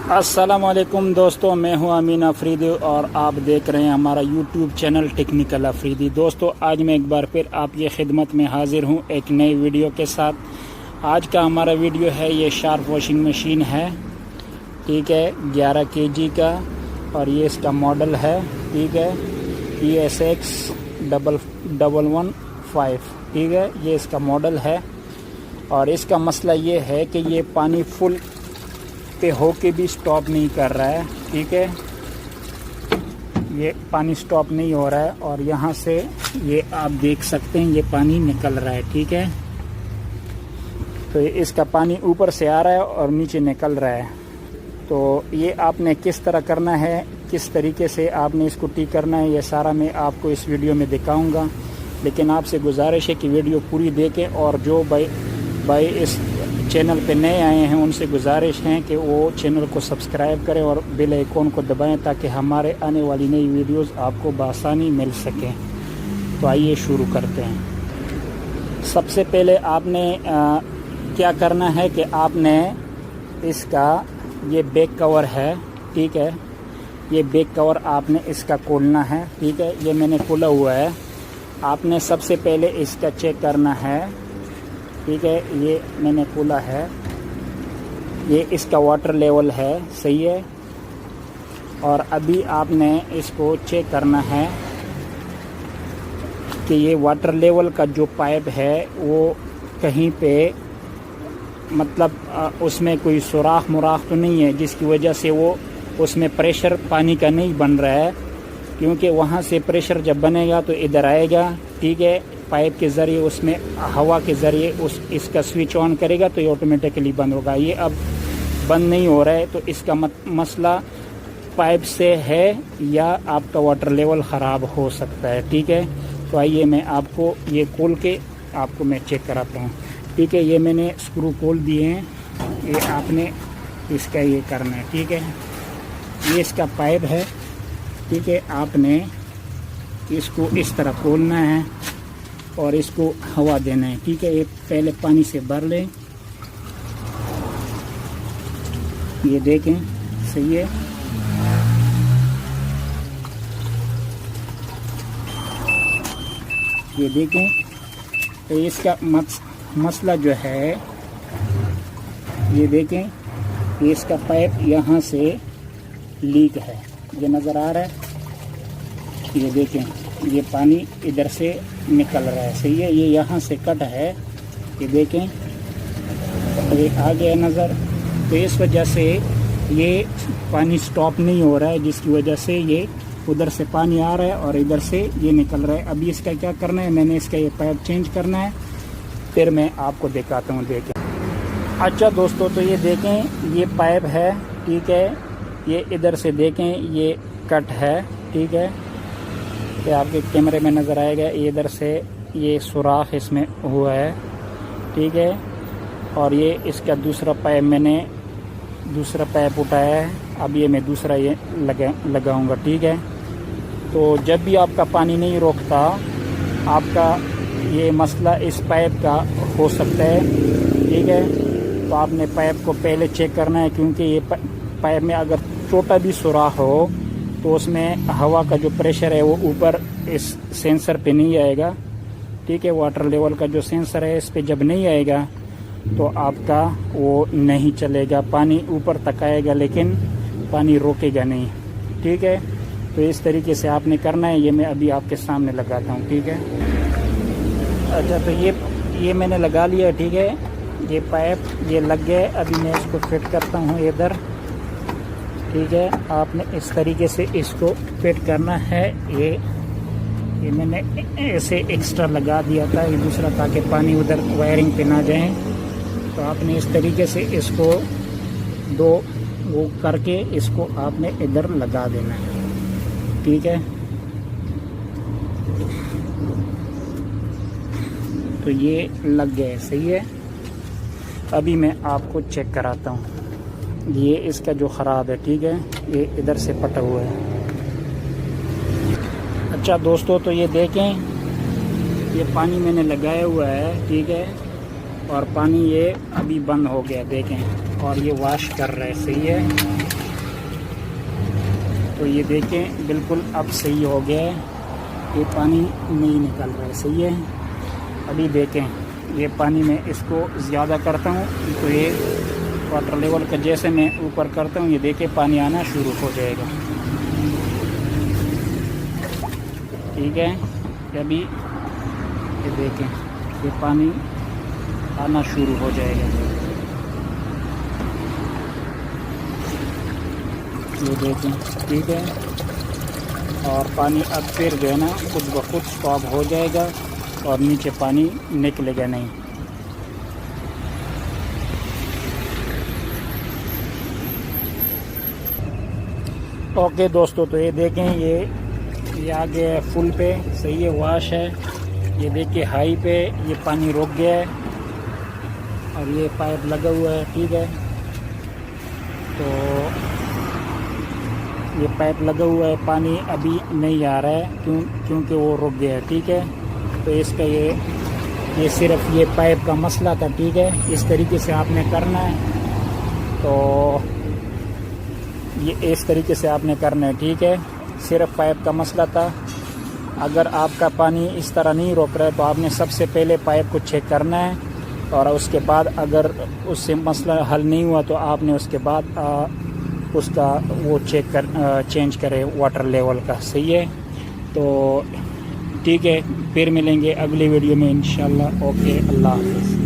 अस्सलामुअलैकुम दोस्तों, मैं हूं अमीन अफरीदी और आप देख रहे हैं हमारा यूट्यूब चैनल टेक्निकल अफरीदी। दोस्तों, आज मैं एक बार फिर आपकी खिदमत में हाजिर हूं एक नई वीडियो के साथ। आज का हमारा वीडियो है ये शार्प वॉशिंग मशीन है, ठीक है, 11 kg का, और ये इसका मॉडल है, ठीक है, ESX 115, ठीक है, ये इसका मॉडल है। और इसका मसला ये है कि ये पानी फुल पे होके भी स्टॉप नहीं कर रहा है, ठीक है, ये पानी स्टॉप नहीं हो रहा है। और यहाँ से ये आप देख सकते हैं ये पानी निकल रहा है, ठीक है। तो इसका पानी ऊपर से आ रहा है और नीचे निकल रहा है। तो ये आपने किस तरह करना है, किस तरीके से आपने इसको ठीक करना है, ये सारा मैं आपको इस वीडियो में दिखाऊंगा। लेकिन आपसे गुजारिश है कि वीडियो पूरी देखें, और जो भाई इस चैनल पे नए आए हैं उनसे गुजारिश है कि वो चैनल को सब्सक्राइब करें और बेल आइकॉन को दबाएं ताकि हमारे आने वाली नई वीडियोस आपको बआसानी मिल सकें। तो आइए शुरू करते हैं। सबसे पहले आपने क्या करना है कि आपने इसका ये बैक कवर है, ठीक है, ये बैक कवर आपने इसका खोलना है, ठीक है, ये मैंने खोला हुआ है। आपने सबसे पहले इसका चेक करना है, ठीक है, ये मैंने खोला है, ये इसका वाटर लेवल है, सही है। और अभी आपने इसको चेक करना है कि ये वाटर लेवल का जो पाइप है वो कहीं पे मतलब उसमें कोई सुराख मुराख तो नहीं है जिसकी वजह से वो उसमें प्रेशर पानी का नहीं बन रहा है, क्योंकि वहाँ से प्रेशर जब बनेगा तो इधर आएगा, ठीक है, पाइप के ज़रिए उसमें हवा के ज़रिए इसका स्विच ऑन करेगा तो ये ऑटोमेटिकली बंद होगा। ये अब बंद नहीं हो रहा है, तो इसका मसला पाइप से है या आपका वाटर लेवल ख़राब हो सकता है, ठीक है। तो आइए मैं आपको ये खोल के आपको मैं चेक कराता हूँ, ठीक है। ये मैंने स्क्रू खोल दिए हैं, ये आपने इसका ये करना है, ठीक है। ये इसका पाइप है, ठीक है, आपने इसको इस तरह खोलना है और इसको हवा देना है, ठीक है। ये पहले पानी से भर लें, ये देखें, सही है। ये देखें, तो इसका मसला जो है, ये देखें, ये इसका पाइप यहाँ से लीक है, ये नज़र आ रहा है, ये देखें, ये पानी इधर से निकल रहा है, सही है। ये यहाँ से कट है, ये देखें, ये आ गया नज़र। तो इस वजह से ये पानी स्टॉप नहीं हो रहा है, जिसकी वजह से ये उधर से पानी आ रहा है और इधर से ये निकल रहा है। अभी इसका क्या करना है, मैंने इसका ये पाइप चेंज करना है, फिर मैं आपको दिखाता हूँ, देखें। अच्छा दोस्तों, तो ये देखें, ये पाइप है, ठीक है, ये इधर से देखें, ये कट है, ठीक है, ये आपके कैमरे में नज़र आएगा। इधर से ये सुराख इसमें हुआ है, ठीक है। और ये इसका दूसरा पाइप, मैंने दूसरा पाइप उठाया है, अब ये मैं दूसरा ये लगाऊंगा, ठीक है। तो जब भी आपका पानी नहीं रोकता, आपका ये मसला इस पाइप का हो सकता है, ठीक है। तो आपने पाइप को पहले चेक करना है, क्योंकि ये पाइप में अगर छोटा भी सुराख हो तो उसमें हवा का जो प्रेशर है वो ऊपर इस सेंसर पे नहीं आएगा, ठीक है। वाटर लेवल का जो सेंसर है इस पे जब नहीं आएगा तो आपका वो नहीं चलेगा, पानी ऊपर तक आएगा लेकिन पानी रोकेगा नहीं, ठीक है। तो इस तरीके से आपने करना है, ये मैं अभी आपके सामने लगाता हूँ, ठीक है। अच्छा, तो ये मैंने लगा लिया, ठीक है, ये पाइप ये लग गया। अभी मैं इसको फिट करता हूँ इधर, ठीक है। आपने इस तरीके से इसको फिट करना है। ये मैंने ऐसे एक्स्ट्रा लगा दिया था ये दूसरा, ताकि पानी उधर वायरिंग पे ना जाए। तो आपने इस तरीके से इसको दो वो करके इसको आपने इधर लगा देना है, ठीक है। तो ये लग गया, सही है। अभी मैं आपको चेक कराता हूँ, ये इसका जो ख़राब है, ठीक है, ये इधर से पटा हुआ है। अच्छा दोस्तों, तो ये देखें, ये पानी मैंने लगाया हुआ है, ठीक है, और पानी ये अभी बंद हो गया, देखें। और ये वॉश कर रहा है, सही है। तो ये देखें बिल्कुल अब सही हो गया है, ये पानी नहीं निकल रहा है, सही है। अभी देखें ये पानी में इसको ज़्यादा करता हूँ तो ये वाटर लेवल का जैसे मैं ऊपर करता हूँ, ये देखें पानी आना शुरू हो जाएगा, ठीक है। अभी ये देखें ये पानी आना शुरू हो जाएगा, ये देखें, ठीक है। और पानी अब फिर जो है ना खुद ब खुद स्टॉप हो जाएगा और नीचे पानी निकलेगा नहीं। ओके दोस्तों, तो ये देखें ये आ गया है फुल पे, सही है, वॉश है। ये देखिए हाई पे ये पानी रुक गया है और ये पाइप लगा हुआ है, ठीक है। तो ये पाइप लगा हुआ है, पानी अभी नहीं आ रहा है क्योंकि वो रुक गया है, ठीक है। तो इसका ये सिर्फ ये पाइप का मसला था, ठीक है। इस तरीके से आपने करना है, तो ये इस तरीके से आपने करना है, ठीक है। सिर्फ पाइप का मसला था। अगर आपका पानी इस तरह नहीं रोक रहा है तो आपने सबसे पहले पाइप को चेक करना है और उसके बाद अगर उससे मसला हल नहीं हुआ तो आपने उसके बाद उसका वो चेंज करें वाटर लेवल का, सही है। तो ठीक है, फिर मिलेंगे अगली वीडियो में इंशाल्लाह। ओके, अल्लाह हाफ़िज़।